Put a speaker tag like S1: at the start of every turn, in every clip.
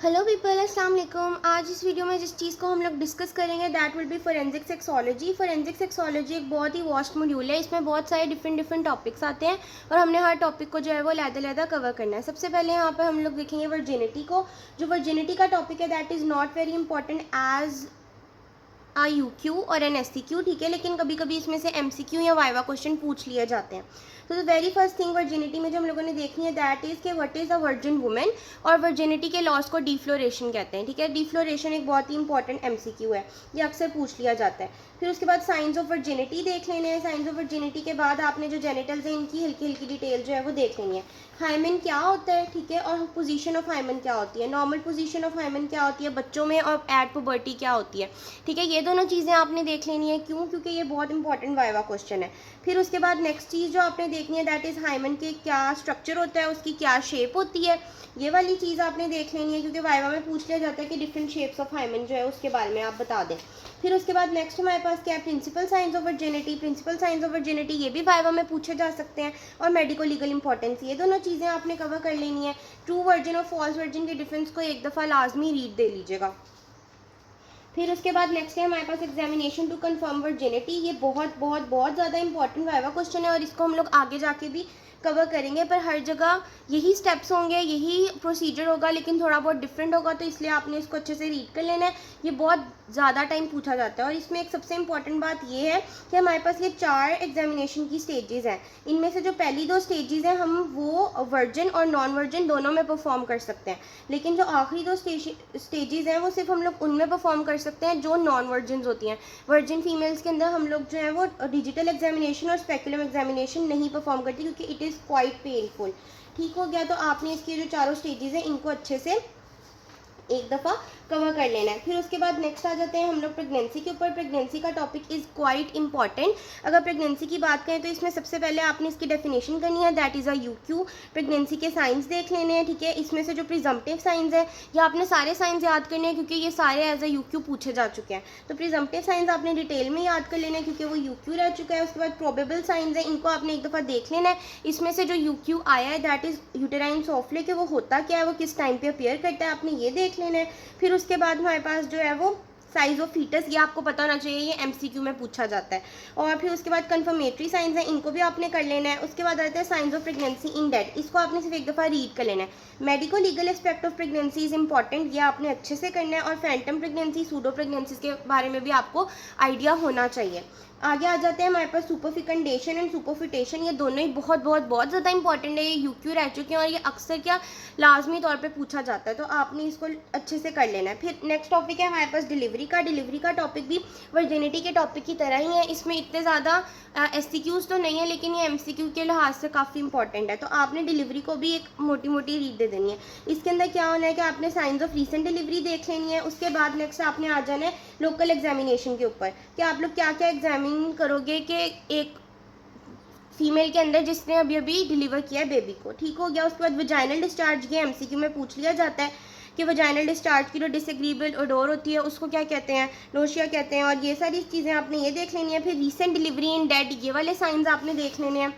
S1: Hello people, अस्सलाम वालेकुम। आज इस वीडियो में जिस चीज़ को हम लोग डिस्कस करेंगे that will be forensic sexology. Forensic sexology एक बहुत ही वास्ट मॉड्यूल है। इसमें बहुत सारे डिफरेंट टॉपिक्स आते हैं और हमने हर टॉपिक को जो है वो लहदा कवर करना है। सबसे पहले यहाँ पर हम लोग देखेंगे वर्जिनिटी को। जो वर्जिनिटी का टॉपिक है that is not very important as U Q और एन एस सी क्यू, ठीक है, लेकिन कभी कभी इसमें से एम सी क्यू या वाइवा क्वेश्चन पूछ लिए जाते हैं। तो the very first thing virginity में जो हम लोगों ने देखनी है दैट इज़ के what is a virgin women, और वर्जिनिटी के लॉस को डिफ्लोरेशन कहते हैं, ठीक है। डिफ्लोरेशन एक बहुत ही इंपॉर्टेंट एम सी क्यू है, ये अक्सर पूछ लिया जाता है। फिर उसके बाद साइंस ऑफ वर्जिनिटी देख लेने हैं। साइंस ऑफ वर्जिनिटी के बाद आपने जो जेनिटल्स हैं इनकी हल्की हल्की डिटेल जो है वो देख लेनी है। हाइमेन क्या होता है, ठीक है, और पोजीशन ऑफ हाइमेन क्या होती है, नॉर्मल पोजीशन ऑफ हाइमेन क्या होती है बच्चों में, और एट पुबर्टी क्या होती है, ठीक है। ये दोनों चीज़ें आपने देख लेनी है। क्यों? क्योंकि ये बहुत इंपॉर्टेंट वाइवा क्वेश्चन है। फिर उसके बाद नेक्स्ट चीज़ जो आपने देखनी है दैट इज़ हाइमेन के क्या स्ट्रक्चर होता है, उसकी क्या शेप होती है, ये वाली चीज़ आपने देख लेनी है, क्योंकि वाइवा में पूछ लिया जाता है कि डिफरेंट शेप्स ऑफ हाइमेन जो है उसके बारे में आप बता दें। फिर उसके बाद नेक्स्ट हमारे पास क्या है, principle science of virginity. Principle science of virginity ये भी वाइवा में पूछे जा सकते हैं, और मेडिको लीगल इंपॉर्टेंस, ये दोनों चीज़ें आपने कवर कर लेनी है। ट्रू वर्जिन और फॉल्स वर्जिन के डिफरेंस को एक दफ़ा लाजमी रीड दे लीजिएगा। फिर उसके बाद नेक्स्ट है हमारे पास एग्जामिनेशन टू कंफर्म वर्जिनिटी। ये बहुत ज़्यादा इंपॉर्टेंट वाइवा क्वेश्चन है, और इसको हम लोग आगे जाके भी कवर करेंगे, पर हर जगह यही स्टेप्स होंगे, यही प्रोसीजर होगा, लेकिन थोड़ा बहुत डिफरेंट होगा, तो इसलिए आपने इसको अच्छे से रीड कर लेना है। ये बहुत ज़्यादा टाइम पूछा जाता है, और इसमें एक सबसे इंपॉर्टेंट बात ये है कि हमारे पास ये 4 एग्जामिनेशन की स्टेजेस हैं। इनमें से जो पहली 2 स्टेजेस हैं हम वो वर्जिन और नॉन वर्जिन दोनों में परफॉर्म कर सकते हैं, लेकिन जो आखिरी 2 स्टेजेस हैं वो सिर्फ हम लोग उनमें परफॉर्म कर सकते हैं जो नॉन वर्जिन होती हैं। वर्जिन फीमेल्स के अंदर हम लोग जो है वो डिजिटल एग्जामिनेशन और स्पेकुलम एग्जामिनेशन नहीं परफॉर्म करती, क्योंकि इट इज़ क्वाइट पेनफुल। ठीक हो गया, तो आपने इसके जो चारों स्टेजेस हैं इनको अच्छे से एक दफ़ा कवर कर लेना है। फिर उसके बाद नेक्स्ट आ जाते हैं हम लोग प्रेगनेंसी के ऊपर। प्रेगनेंसी का टॉपिक इज़ क्वाइट इंपॉर्टेंट। अगर प्रेगनेंसी की बात करें तो इसमें सबसे पहले आपने इसकी डेफिनेशन करनी है, that is a you Q. Pregnancy के साइंस देख लेने हैं, ठीक है। इसमें से जो प्रिजम्पटिव साइंस है, या आपने सारे साइंस याद करने हैं, क्योंकि ये सारे एज अ यू क्यू पूछे जा चुके हैं। तो प्रिजम्पटिव साइंस आपने डिटेल में याद कर लेना है, क्योंकि वो यू क्यू रह चुका है। उसके बाद प्रोबेबल साइंस है, इनको आपने एक दफ़ा देख लेना है। इसमें से जो यू क्यू आया है दैट इज़ यूटेराइन सोफ्ले, कि वो होता क्या है, वो किस टाइम पे अपीयर करता है, आपने ये देख लेना है। फिर उसके बाद हमारे पास जो है वो साइज ऑफ फीटस, ये आपको पता होना चाहिए, ये एमसीक्यू में पूछा जाता है। और फिर उसके बाद कंफर्मेटरी साइंस है, इनको भी आपने कर लेना है। उसके बाद आता है science of pregnancy in date, इसको आपने सिर्फ एक दफ़ा रीड कर लेना है। Medico legal aspect of pregnancy is important, ये आपने अच्छे से करना है। और फैंटम प्रेगनेंसी, सूडो प्रेगनेंसी के बारे में भी आपको आइडिया होना चाहिए। आगे आ जाते हैं हमारे पास सुपरफिकेंडेशन एंड सुपरफिटेशन, ये दोनों ही बहुत ज़्यादा इंपॉर्टेंट है। ये यूक्यू रह चुके हैं और ये अक्सर क्या लाजमी तौर पे पूछा जाता है, तो आपने इसको अच्छे से कर लेना है। फिर नेक्स्ट टॉपिक है हमारे पास डिलीवरी का। डिलीवरी का टॉपिक भी वर्जिनिटी के टॉपिक की तरह ही है। इसमें इतने ज़्यादा एससीक्यूज तो नहीं है, लेकिन ये एमसीक्यू के लिहाज से काफ़ी इंपॉर्टेंट है, तो आपने डिलीवरी को भी एक मोटी मोटी रीड दे देनी है। इसके अंदर क्या होना है कि आपने साइंस ऑफ रीसेंट डिलीवरी देख लेनी है। उसके बाद नेक्स्ट आपने आ जाना है लोकल एग्जामिनेशन के ऊपर, कि आप लोग क्या क्या एग्जामिन करोगे कि एक फीमेल के अंदर जिसने अभी अभी डिलीवर किया है बेबी को। ठीक हो गया। उसके बाद वजाइनल डिस्चार्ज, ये एमसीक्यू में पूछ लिया जाता है कि वजाइनल डिस्चार्ज की जो डिसएग्रीबल ओडोर होती है उसको क्या कहते हैं, नोशिया कहते हैं, और ये सारी चीज़ें आपने ये देख लेनी है। फिर रीसेंट डिलीवरी इन डेड, ये वाले साइंस आपने देख लेने हैं।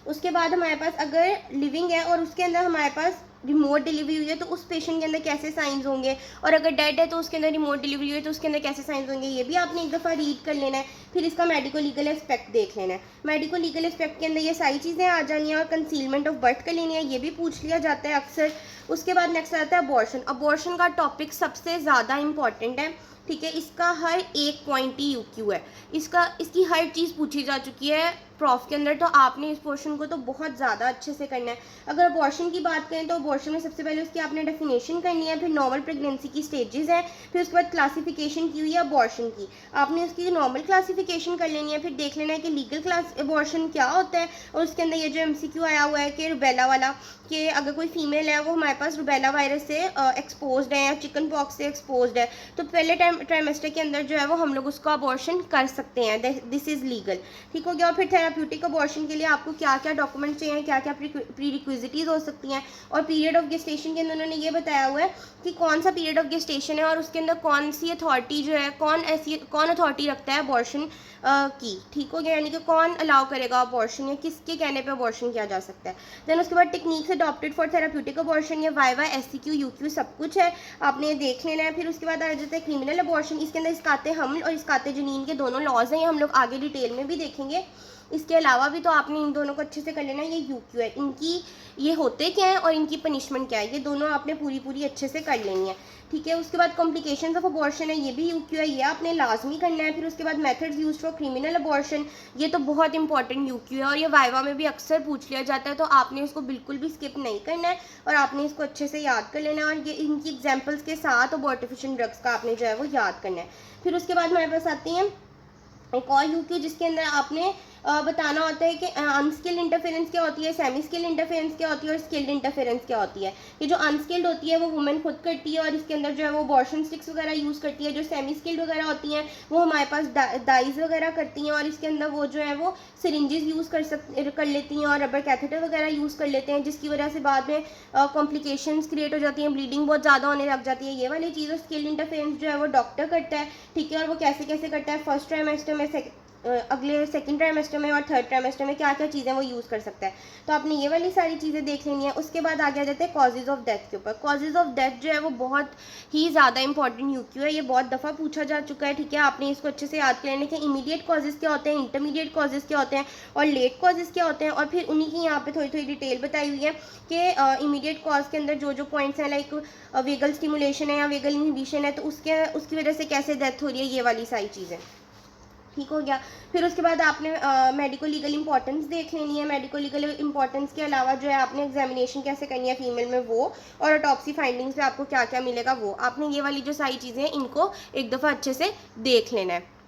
S1: उसके बाद हमारे पास अगर लिविंग है और उसके अंदर हमारे पास रिमोट डिलीवरी हुई है तो उस पेशेंट के अंदर कैसे साइंस होंगे, और अगर डेड है तो उसके अंदर रिमोट डिलीवरी हुई है तो उसके अंदर कैसे साइंस होंगे, ये भी आपने एक दफ़ा रीड कर लेना है। फिर इसका मेडिको लीगल एस्पेक्ट देख लेना है। मेडिको लीगल एस्पेक्ट के अंदर ये सारी चीज़ें आ जानी है, और कंसीलमेंट ऑफ बर्थ कर लेनी है, ये भी पूछ लिया जाता है अक्सर। उसके बाद नेक्स्ट आता है अबॉर्शन। अबॉर्शन का टॉपिक सबसे ज़्यादा इंपॉर्टेंट है, ठीक है। इसका हर एक पॉइंट ही यूक्यू है, इसकी हर चीज़ पूछी जा चुकी है प्रॉफ के अंदर, तो आपने इस पोर्शन को तो बहुत ज़्यादा अच्छे से करना है। अगर अबॉर्शन की बात करें तो अबॉर्शन में सबसे पहले उसकी आपने डेफिनेशन करनी है, फिर नॉर्मल प्रेगनेंसी की स्टेजेस हैं, फिर उसके बाद क्लासिफिकेशन की हुई है अबॉर्शन की, आपने उसकी नॉर्मल क्लासिफिकेशन कर लेनी है। फिर देख लेना है कि लीगल क्लास अबॉर्शन क्या होता है, और उसके अंदर ये जो एमसीक्यू आया हुआ है कि रुबेला वाला, कि अगर कोई फीमेल है वो हमारे पास रुबेला वायरस से एक्सपोज्ड है या चिकन पॉक्स से एक्सपोज्ड है, तो पहले ट्राइमेस्टर के अंदर जो है वो हम लोग उसका अबॉर्शन कर सकते हैं, दिस इज़ लीगल। ठीक हो गया। और फिर थेराप्यूटिक अबॉर्शन के लिए आपको क्या क्या डॉक्यूमेंट चाहिए, क्या क्या प्री रिक्विजिटीज़ हो सकती हैं, और पीरियड ऑफ गेस्टेशन के अंदर उन्होंने ये बताया हुआ है कि कौन सा पीरियड ऑफ गेस्टेशन है, और उसके अंदर कौन सी अथॉरिटी जो है, कौन अथॉरिटी रखता है अबॉर्शन की। ठीक हो गया, यानी कि कौन अलाउ करेगा अबॉर्शन, या किसके कहने पे अबॉर्शन किया जा सकता है। देन उसके बाद techniques adopted for therapeutic abortion, ये वाइवा, SCQ, UQ सब कुछ है, आपने ये देख लेना है। फिर उसके बाद आ जाता है क्रिमिनल अबॉर्शन, इसके अंदर इसकाते हमल और इसकाते जनीन के दोनों लॉज हैं, ये हम लोग आगे डिटेल में भी देखेंगे। इसके अलावा भी तो आपने इन दोनों को अच्छे से कर लेना है। ये UQ है, इनकी ये होते क्या हैं और इनकी पनिशमेंट क्या है, ये दोनों आपने पूरी अच्छे से कर लेनी है, ठीक है। उसके बाद कॉम्प्लिकेशंस ऑफ अबॉर्शन है, ये भी UQ है, ये आपने लाजमी करना है। फिर उसके बाद methods use for criminal abortion, ये तो बहुत इंपॉर्टेंट UQ है और ये वाइवा में भी अक्सर पूछ लिया जाता है, तो आपने इसको बिल्कुल भी स्किप नहीं करना है और आपने इसको अच्छे से याद कर लेना है। और ये इनकी एग्जाम्पल्स के साथ अबॉर्टिफिशिएंट ड्रग्स का आपने जो है वो याद करना है। फिर उसके बाद हमारे पास आती हैं एक और UQ, जिसके अंदर आपने बताना होता है कि अनस्किल्ड इंटरफेरेंस क्या होती है, सेमी स्किल्ड इंटरफेरेंस क्या होती है और स्किल्ड इंटरफेरेंस क्या होती है। ये जो अनस्किल्ड होती है वो वुमेन खुद करती है और इसके अंदर जो है वो अबॉर्शन स्टिक्स वगैरह यूज़ करती है। जो सेमी स्किल्ड वगैरह होती हैं वो हमारे पास डाइज वगैरह करती हैं और इसके अंदर वो जो है वो सिरिंजेस यूज़ कर लेती हैं और रबर कैथेटर वगैरह यूज़ कर लेते हैं, जिसकी वजह से बाद में कॉम्प्लिकेशंस क्रिएट हो जाती हैं, ब्लीडिंग बहुत ज़्यादा होने लग जाती है। ये वाली चीज़, स्किल्ड इंटरफेरेंस जो है वो डॉक्टर करता है, ठीक है। और वो कैसे कैसे करता है, फर्स्ट ट्राइमेस्टर में, अगले सेकंड ट्राइमेस्टर में और थर्ड ट्राइमेस्टर में क्या क्या चीज़ें वो यूज़ कर सकता है, तो आपने ये वाली सारी चीज़ें देख लेनी है। उसके बाद आगे आ जाते हैं कॉजेज़ ऑफ डेथ के ऊपर। कॉजेज़ ऑफ डेथ जो है वो बहुत ही ज़्यादा इंपॉर्टेंट UQ है, ये बहुत दफ़ा पूछा जा चुका है, ठीक है। आपने इसको अच्छे से याद कर लेने के इमीडिएट कॉजेज़ क्या होते हैं, इंटरमीडिएट कॉजेज़ क्या होते हैं और लेट कॉजेज़ क्या होते हैं, और फिर उन्हीं की यहाँ पे थोड़ी डिटेल बताई हुई है कि इमीडिएट कॉज के अंदर जो पॉइंट्स हैं, लाइक वेगल स्टिमुलेशन है या वेगल इनहिबिशन है, तो उसकी वजह से कैसे डेथ हो रही है, ये वाली सारी चीज़ें, ठीक हो गया। फिर उसके बाद आपने मेडिको लीगल इंपॉर्टेंस देख लेनी है। मेडिको लीगल इंपॉर्टेंस के अलावा जो है आपने एग्जामिनेशन कैसे करनी है फीमेल में वो, और ऑटोप्सी फाइंडिंग्स पे आपको क्या क्या मिलेगा वो, आपने ये वाली जो सारी चीज़ें हैं इनको एक दफ़ा अच्छे से देख लेना है।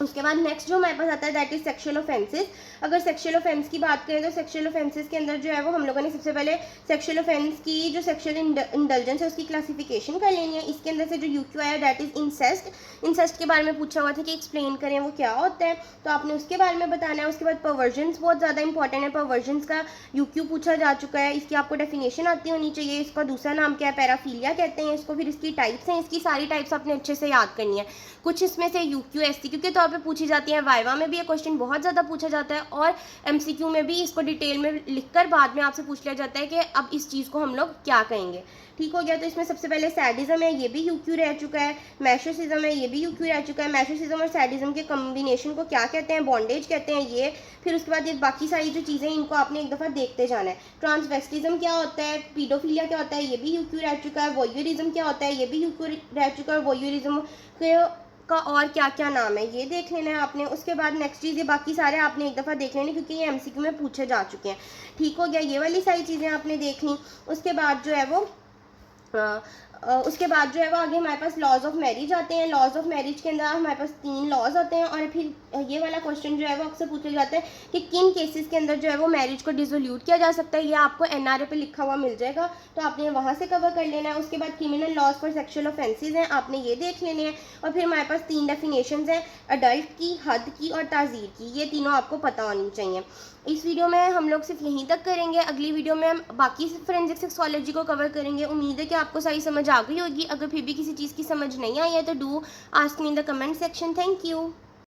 S1: उसके बाद नेक्स्ट जो हमारे पास आता है दैट इज सेक्सुअल ऑफेंसेस। अगर सेक्सुअल ऑफेंस की बात करें तो सेक्सुअल ऑफेंसेस के अंदर जो है वो हम लोगों ने सबसे पहले सेक्सुअल ऑफेंस की जो सेक्सुअल इंडल्जेंस है उसकी क्लासिफिकेशन कर लेनी है। इसके अंदर से जो UQ आया दैट इज इंसेस्ट। इंसेस्ट के बारे में पूछा हुआ था कि एक्सप्लेन करें वो क्या होता है, तो आपने उसके बारे में बताना है। उसके बाद परवर्जन्स बहुत ज़्यादा इंपॉर्टेंट है, परवर्जन्स का UQ पूछा जा चुका है, इसकी आपको डेफिनेशन आती होनी चाहिए। इसका दूसरा नाम क्या है, पैराफीलिया कहते हैं इसको। फिर इसकी टाइप्स हैं, इसकी सारी टाइप्स आपने अच्छे से याद करनी है। कुछ इसमें से UQ SCQ के तौर पे पूछी जाती है, वाइवा में भी ये क्वेश्चन बहुत ज़्यादा पूछा जाता है और MCQ में भी इसको डिटेल में लिखकर बाद में आपसे पूछ लिया जाता है कि अब इस चीज़ को हम लोग क्या कहेंगे, ठीक हो गया। तो इसमें सबसे पहले सैडिज्म है, ये भी UQ रह चुका है। मैसोसिज्म है, ये भी UQ रह चुका है। मैसोसिज्म और सैडिज्म के कॉम्बिनेशन को क्या कहते हैं, बॉन्डेज कहते हैं ये। फिर उसके बाद ये बाकी सारी जो चीज़ें इनको आपने एक दफ़ा देखते जाना है। ट्रांसवेस्टिज्म क्या होता है, पीडोफिलिया क्या होता है, ये भी UQ रह चुका है। वॉयरिज्म क्या होता है, ये भी UQ रह चुका है। वॉयरिज्म का और क्या क्या नाम है ये देख लेना है आपने। उसके बाद नेक्स्ट चीज़, ये बाकी सारे आपने एक दफ़ा देख लेने क्योंकि ये MCQ में पूछे जा चुके हैं, ठीक हो गया। ये वाली सारी चीज़ें आपने देख ली। उसके बाद जो है वो आगे हमारे पास लॉज ऑफ मैरिज आते हैं। लॉज ऑफ मैरिज के अंदर हमारे पास 3 लॉज आते हैं और फिर ये वाला क्वेश्चन जो है वो अक्सर पूछा जाता है कि किन केसेस के अंदर जो है वो मैरिज को डिसोल्यूट किया जा सकता है। ये आपको NRA पे लिखा हुआ मिल जाएगा, तो आपने वहाँ से कवर कर लेना है। उसके बाद criminal laws for sexual offences हैं, आपने ये देख लेने हैं। और फिर हमारे पास 3 डेफिनेशंस हैं, अडल्ट की, हद की और ताज़ीर की, ये तीनों आपको पता होनी चाहिए। इस वीडियो में हम लोग सिर्फ यहीं तक करेंगे, अगली वीडियो में हम बाकी फोरेंसिक सेक्सोलॉजी को कवर करेंगे। उम्मीद है कि आपको सारी समझ आ गई होगी। अगर फिर भी किसी चीज़ की समझ नहीं आई है तो do ask me in the comment section. Thank you.